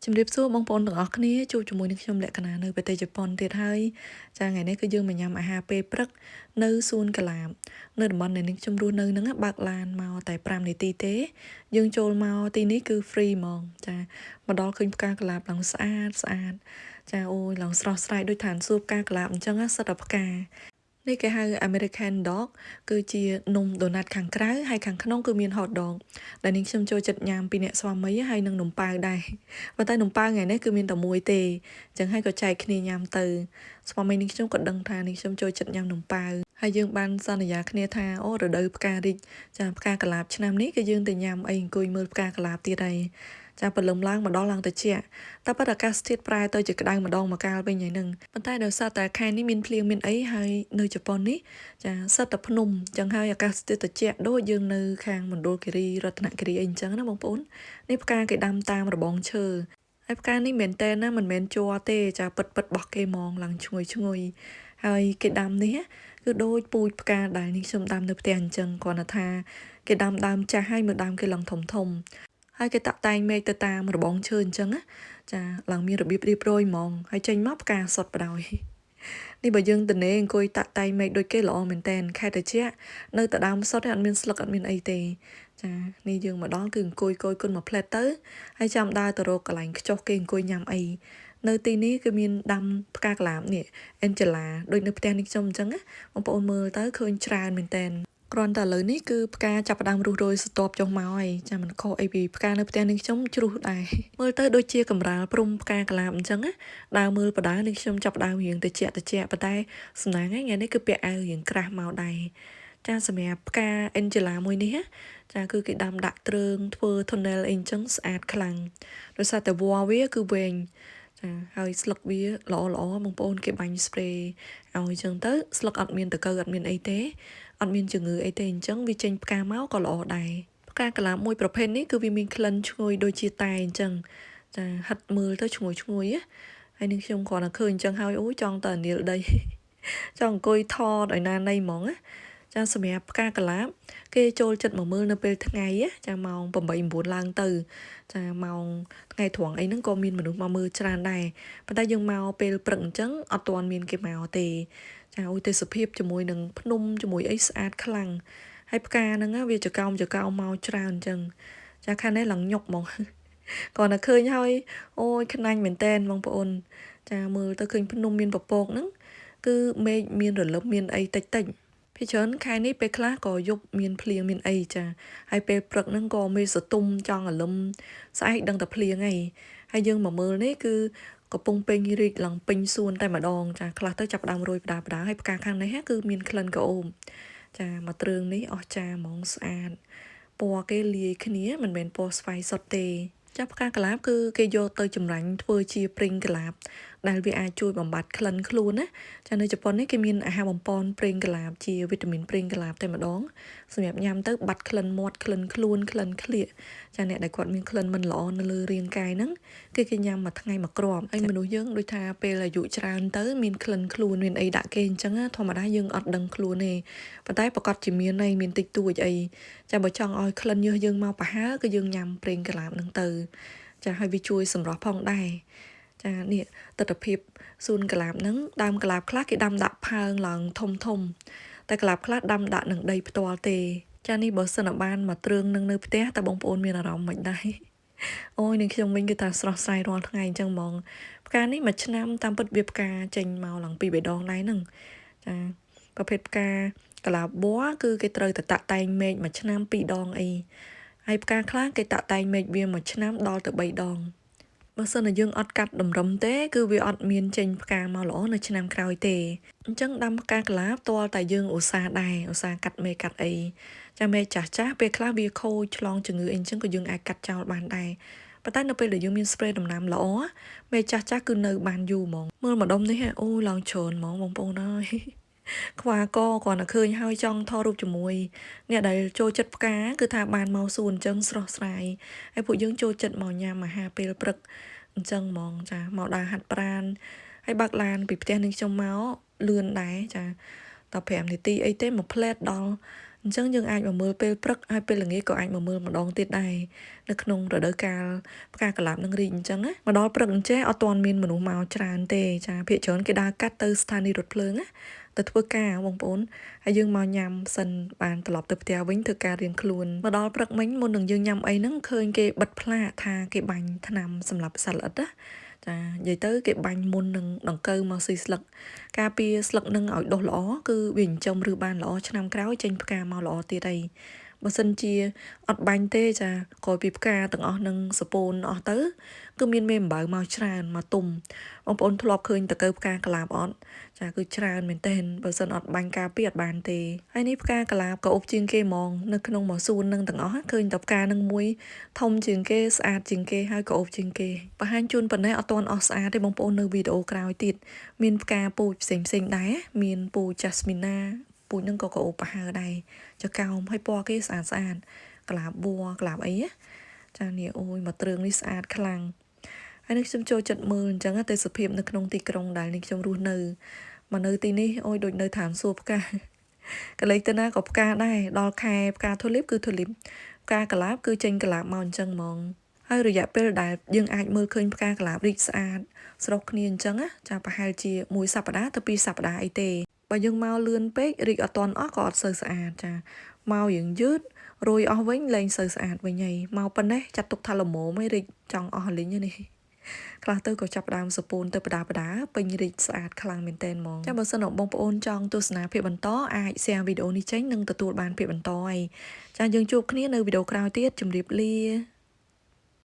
ជំរាបសួរបងប្អូនទាំងអស់គ្នាជួបជាមួយនឹងខ្ញុំលក្ខណៈនៅប្រទេសជប៉ុនទៀតហើយចាថ្ងៃនេះគឺយើងមកញ៉ាំអាហារពេលព្រឹកនៅសួនកាឡាបនៅតំបន់ដែលនេះខ្ញុំរស់នៅហ្នឹងបើកឡានមកតែ5នាទីទេយើងចូលមកទីនេះគឺ free ហ្មងចាមកដល់ឃើញផ្កាកាឡាបឡើងស្អាតស្អាតចាអូយឡើងស្រស់ស្រាយដូចឋានសួគ៌ផ្កាកាឡាបអញ្ចឹងសិតតែផ្កានេះគេហៅ American Dog គឺជានំដូណាត់ខាងក្រៅហើយខាងក្នុងគឺមាន hot dog ដែលនាងខ្ញុំចូលចិត្តញ៉ាំពីអ្នកស្វាមីហើយនឹងនំប៉ាវដែរប៉ុន្តែនំប៉ាវថ្ងៃនេះគឺមានតែមួយទេអញ្ចឹងហើយក៏ចែកគ្នាញ៉ាំទៅស្វាមីនាងខ្ញុំក៏ដឹងថានាងខ្ញុំចូលចិត្តញ៉ាំនំប៉ាវហើយយើងបានសន្យាគ្នាថាអូរដូវផ្ការីកចាផ្កាកន្លាបឆ្នាំនេះគឺយើងទៅញ៉ាំអីអង្គុយមើលផ្កាកន្លាបទៀតហើយចាព្រលឹមឡើងមកដល់ឡើងត្រជាក់តែប៉ុន្តែអាកាសធាតុប្រែទៅជាក្តៅម្ដងម្កាលវិញហើយនឹងប៉ុន្តែដោយសារតែខែនេះមានភ្លៀងមានអីហើយនៅជប៉ុននេះចាសិតតែភ្នំអញ្ចឹងហើយអាកាសធាតុត្រជាក់ដូចយើងនៅខាងមណ្ឌលគិរីរតនគិរីអីអញ្ចឹងណាបងប្អូននេះផ្កាគេដាំតាមរបងឈើហើយផ្កានេះមែនតើណាមិនមែនជ័រទេចាពិតពិតបោះគេហ្មងឡើងឈ្ងុយហើយគេដាំនេះគឺដូចពូជផ្កាដែលនេះខ្ញុំដាំនៅផ្ទះអញ្ចឹងគ្រាន់តែថាគេដាំដើមចាស់ហើយមើលដើមគេឡើងធំហើយគេតាក់តែងមែកទៅតាមរបងឈើអញ្ចឹងណាចាឡើងមានរបៀបរៀបរយហ្មងហើយចេញមកផ្កាសុទ្ធបដ ாய் នេះបើយើងតនេអង្គុយតាក់តែងមែកដូចគេល្អមែនតែនខែត្រជាក់នៅតែដើមសុទ្ធអត់មានស្លឹកអត់មានអីទេចានេះយើងមកដល់គឺអង្គុយកយគុណមួយផ្លែតទៅហើយចាំដើរទៅរកកន្លែងខ្ចុះគេអង្គុយញ៉ាំអីនៅទីនេះគឺមានដាំផ្កាកន្លាបនេះ Angela ដូចនៅផ្ទះនេះខ្ញុំអញ្ចឹងណាបងប្អូនមើលទៅឃើញច្រើនមែនតែនគ្រាន់តែឥឡូវនេះគឺផ្កាចាប់ផ្ដើមរុះរោយស្ទាប់ចុះមកហើយចាមិនខុសអីពីផ្កានៅផ្ទះនេះខ្ញុំជ្រុះដែរមើលទៅដូចជាកំរាលព្រំផ្កាកន្លាបអញ្ចឹងណាដើរមើលបដានេះខ្ញុំចាប់ផ្ដើមរៀងតិចប៉ុន្តែសំណាងថ្ងៃនេះគឺពាក់អាវរៀងក្រាស់មកដែរចាសម្រាប់ផ្កា Angela មួយនេះចាគឺគេដាំដាក់ទ្រើងធ្វើ tunnel អីអញ្ចឹងស្អាតខ្លាំងដោយសារតែវល្លិវាគឺវែងចាហើយស្លឹកវាល្អបងប្អូនគេបាញ់ spray ឲ្យអញ្ចឹងទៅស្លឹកអត់មានតកើអត់មានអីទេអត់មានជំងឺអីទេអញ្ចឹងវាចេញផ្កាមកក៏ល្អដែរផ្កាកន្លាបមួយប្រភេទនេះគឺវាមានក្លិនឈ្ងុយដូចជាតែអញ្ចឹងចាហិតមើលទៅឈ្ងុយហើយនឹងខ្ញុំគ្រាន់តែឃើញអញ្ចឹងហើយអូចង់ទៅនាលដីចង់អង្គុយថតឲ្យណាណីហ្មងណាចាសម្រាប់ផ្កាកន្លាបគេចូលចិត្តមកមើលនៅពេលថ្ងៃចាម៉ោង8 9ឡើងទៅចាម៉ោងថ្ងៃត្រង់អីហ្នឹងក៏មានមនុស្សមកមើលច្រើនដែរប៉ុន្តែយើងមកពេលព្រឹកអញ្ចឹងអត់ទាន់មានគេមកទេចាអូយទេសភាពជាមួយនឹងភ្នំជាមួយអីស្អាតខ្លាំងហើយផ្កាហ្នឹងវាចកោមមកច្រើនអញ្ចឹងចាខាងនេះឡើងញុកហ្មងគាត់តែឃើញហើយអូយខ្នាញ់មែនតែនបងប្អូនចាមើលទៅឃើញភ្នំមានពពកហ្នឹងគឺមេឃមានរលឹមមានអីតិចភាគច្រើនខែនេះពេលខ្លះក៏យប់មានភ្លៀងមានអីចាហើយពេលព្រឹកហ្នឹងក៏មេឃសតុំចង់រលឹមស្អែកដឹងតែភ្លៀងហើយយើងមកមើលនេះគឺកំពុងពេញរីកឡើងពេញសួនតែម្ដងចាខ្លះទៅចាប់ដើមរោយផ្ដាហើយផ្កាខាងនេះគឺមានក្លិនក្រអូបចាមកទ្រើងនេះអស្ចារ្យហ្មងស្អាតពណ៌គេលាយគ្នាមិនមែនពណ៌ស្វាយសុទ្ធទេចាប់ផ្កាកន្លាបគឺគេយកទៅចម្រាញ់ធ្វើជាព្រីងកន្លាបដែលវាអាចជួយបំបត្តិក្លិនខ្លួនណាចានៅជប៉ុននេះគេមានអាហារបំពន់ព្រីងកន្លាបជាវីតាមីនព្រីងកន្លាបតែម្ដងសម្រាប់ញ៉ាំទៅបាត់ក្លិនមាត់ក្លិនខ្លួនក្លិនក្លៀកចាអ្នកដែលគាត់មានក្លិនមិនល្អនៅលើរាងកាយហ្នឹងគឺគេញ៉ាំមួយថ្ងៃមួយគ្រាប់ហើយមនុស្សយើងដូចថាពេលអាយុច្រើនទៅមានក្លិនខ្លួនមានអីដាក់គេអញ្ចឹងធម្មតាយើងអត់ដឹងខ្លួនទេប៉ុន្តែប្រកាសជាមានតិចតួចអីចាបើចង់ឲ្យក្លិនញើសយើងមកប្រហើគឺយើងញ៉ាំព្រីងកន្លាបហ្នឹងទៅចាឲ្យវាជួយសម្រស់ផងដែរចានេះទស្សនភាពសួនកន្លាបហ្នឹងដើមកន្លាបខ្លះគេដាំដាក់ផើងឡើងធំតែកន្លាបខ្លះដាំដាក់នឹងដីផ្ទាល់ទេចានេះបើសិនបានមកទ្រើងនឹងនៅផ្ទះតែបងប្អូនមានអារម្មណ៍មិនដែរអូយនឹងខ្ញុំវិញគឺថាស្រស់ស្រាយរាល់ថ្ងៃអញ្ចឹងហ្មងផ្កានេះមួយឆ្នាំតាមពិតវាផ្កាចេញមកឡើងពីរបីដងដែរហ្នឹងចាប្រភេទផ្កាកន្លាបប័រគឺគេត្រូវតែតាក់តែងមែកមួយឆ្នាំពីរដងអីហើយផ្កាខ្លះគេតាក់តែងមែកវាមួយឆ្នាំដល់ទៅ3ដងបើសិនជាយើងអត់កាត់តម្រឹមទេគឺវាអត់មានចេញផ្កាមកល្អនៅឆ្នាំក្រោយទេអញ្ចឹងដាំផ្កាកន្លាបទាល់តែយើងឧស្សាហ៍ដែរឧស្សាហ៍កាត់មែកកាត់អីចាមែកចាស់ពេលខ្លះវាខូចឆ្លងជំងឺអីអញ្ចឹងក៏យើងអាចកាត់ចោលបានដែរប៉ុន្តែនៅពេលដែលយើងមាន spray ដំណាំល្អមែកចាស់គឺនៅបានយូរហ្មងមើលម្ដុំនេះអូឡើងច្រើនហ្មងបងប្អូនអើយខ្វះកគ្រាន់តែឃើញហើយចង់ថតរូបជាមួយអ្នកដែលចូលចិត្តផ្កាគឺថាបានមកសួនអញ្ចឹងស្រស់ស្រាយហើយពួកយើងចូលចិត្តមកញ៉ាំអាហារពេលព្រឹកអញ្ចឹងហ្មងចាមកដើរហាត់ប្រាណហើយបើកឡានពីផ្ទះនឹងខ្ញុំមកលឿនដែរចាដល់5នាទីអីទេមកផ្លែតដល់ អញ្ចឹងយើងអាចមកមើលពេលព្រឹកហើយពេលល្ងាចក៏អាចមកមើលម្ដងទៀតដែរនៅក្នុងរដូវកាលផ្កាកុលាបនឹងរីកអញ្ចឹងណាមកដល់ព្រឹកអញ្ចេះអត់ទាន់មានមនុស្សមកច្រើនទេចាភាគច្រើនគេដើរកាត់ទៅស្ថានីយ៍រថភ្លើងណាទៅធ្វើការបងប្អូនហើយយើងមកញ៉ាំសិនបានត្រឡប់ទៅផ្ទះវិញធ្វើការរៀងខ្លួនមកដល់ព្រឹកមិញមុននឹងយើងញ៉ាំអីហ្នឹងឃើញគេបិទផ្លាកថាគេបាញ់ថ្នាំសម្រាប់សត្វល្អិតណាចានិយាយទៅគេបាញ់មុននឹងដង្កូវមកស៊ីស្លឹកការពារស្លឹកនឹងឲ្យដុះល្អគឺវាចិញ្ចឹមឬបានល្អឆ្នាំក្រោយចេញផ្កាមកល្អទៀតអីបើសិនជាអត់បាញ់ទេចាក្រោយពីផ្កាទាំងអស់នឹងសពូនអស់ទៅគឺមានមេអំបៅមកច្រើនមកទុំបងប្អូនធ្លាប់ឃើញតើផ្កាកុលាបអត់ចាគឺច្រើនមែនទែនបើសិនអត់បាញ់ការពារអត់បានទេហើយនេះផ្កាកុលាបក៏អុបជាងគេហ្មងនៅក្នុងមួយសួននឹងទាំងអស់ឃើញតើផ្កានឹងមួយធំជាងគេស្អាតជាងគេហើយក៏អុបជាងគេបង្ហាញជូនប៉ុណ្ណេះអត់ទាន់អស់ស្អាតទេបងប្អូននៅវីដេអូក្រោយទៀតមានផ្កាពូជផ្សេងដែរមានពូជ Jasmina ពូជនឹងក៏អុបប្រហើដែរចកោមហើយពណ៌គេស្អាតកុលាបវល្លិកុលាបអីចានេះអូយមកទ្រឿងនេះស្អាតខ្លាំងហើយនេះខ្ញុំចូលចិត្តមើលអញ្ចឹងទេសភាពនៅក្នុងទីក្រុងដែលនេះខ្ញុំរស់នៅមកនៅទីនេះអូយដូចនៅឋានសួគ៌ផ្កាកលេចទៅណាក៏ផ្កាដែរដល់ខែផ្កាធូលីបគឺធូលីបផ្កាកុលាបគឺចេញកុលាបមកអញ្ចឹងហ្មងហើយរយៈពេលដែលយើងអាចមើលឃើញផ្កាកុលាបរីកស្អាតស្រុកគ្នាអញ្ចឹងចាប្រហែលជាមួយសប្តាហ៍ទៅ2សប្តាហ៍អីទេបើយើងមកលឿនពេករីកអត់ទាន់អស់ក៏អត់សូវស្អាតចាមកយើងយឺតរួយអស់វិញលែងសូវស្អាតវិញហើយមកប៉ុណ្ណេះចាត់ទុកថាល្មមឯងរីកចង់អស់លីងនេះខ្លះទៅក៏ចាប់ដើមសពូនទៅបដាពេញរីកស្អាតខ្លាំងមែនតើហ្មងចាបើសិនបងប្អូនចង់ទស្សនាភាពបន្តអាច share វីដេអូនេះចេញនិងទទួលបានភាពបន្តហើយចាយើងជួបគ្នានៅវីដេអូក្រោយទៀតជម្រាបលា